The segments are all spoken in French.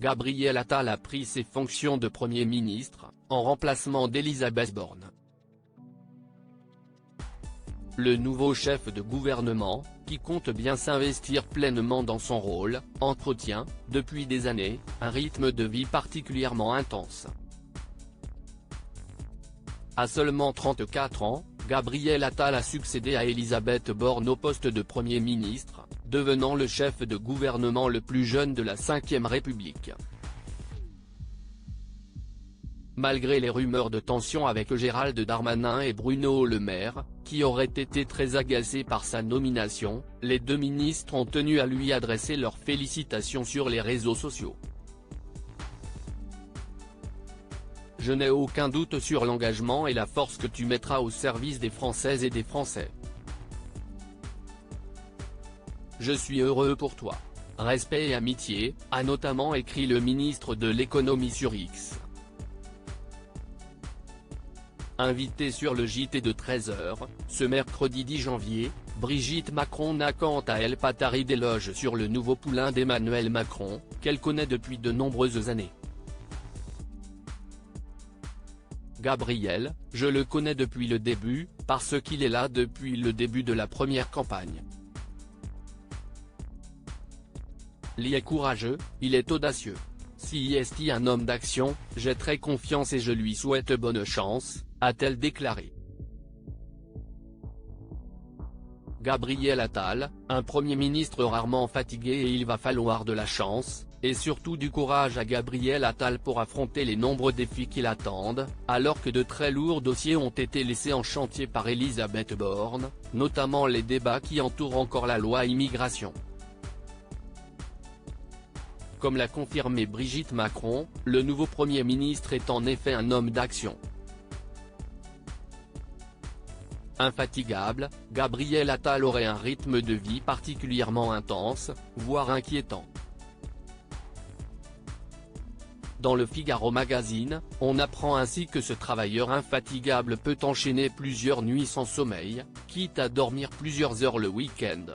Gabriel Attal a pris ses fonctions de Premier ministre, en remplacement d'Elisabeth Borne. Le nouveau chef de gouvernement, qui compte bien s'investir pleinement dans son rôle, entretient, depuis des années, un rythme de vie particulièrement intense. À seulement 34 ans, Gabriel Attal a succédé à Elisabeth Borne au poste de Premier ministre, devenant le chef de gouvernement le plus jeune de la Ve République. Malgré les rumeurs de tension avec Gérald Darmanin et Bruno Le Maire, qui auraient été très agacés par sa nomination, les deux ministres ont tenu à lui adresser leurs félicitations sur les réseaux sociaux. Je n'ai aucun doute sur l'engagement et la force que tu mettras au service des Françaises et des Français. Je suis heureux pour toi. Respect et amitié, a notamment écrit le ministre de l'économie sur X. Invitée sur le JT de 13h, ce mercredi 10 janvier, Brigitte Macron n'a quant à elle pas tari d'éloges sur le nouveau poulain d'Emmanuel Macron, qu'elle connaît depuis de nombreuses années. Gabriel, je le connais depuis le début, parce qu'il est là depuis le début de la première campagne. Il est courageux, il est audacieux. Si est un homme d'action, j'ai très confiance et je lui souhaite bonne chance, a-t-elle déclaré. Gabriel Attal, un Premier ministre rarement fatigué et il va falloir de la chance, et surtout du courage à Gabriel Attal pour affronter les nombreux défis qui l'attendent, alors que de très lourds dossiers ont été laissés en chantier par Elisabeth Borne, notamment les débats qui entourent encore la loi immigration. Comme l'a confirmé Brigitte Macron, le nouveau Premier ministre est en effet un homme d'action. Infatigable, Gabriel Attal aurait un rythme de vie particulièrement intense, voire inquiétant. Dans le Figaro Magazine, on apprend ainsi que ce travailleur infatigable peut enchaîner plusieurs nuits sans sommeil, quitte à dormir plusieurs heures le week-end.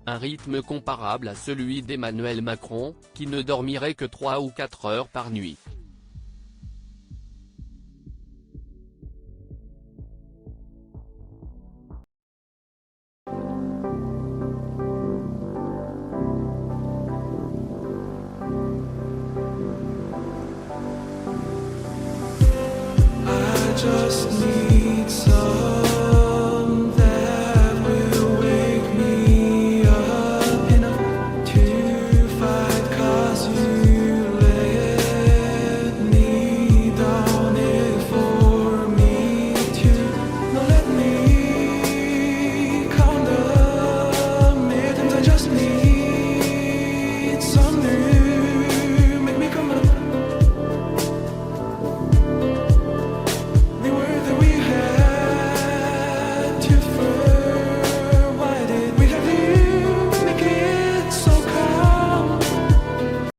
Un rythme comparable à celui d'Emmanuel Macron, qui ne dormirait que 3 ou 4 heures par nuit. I just need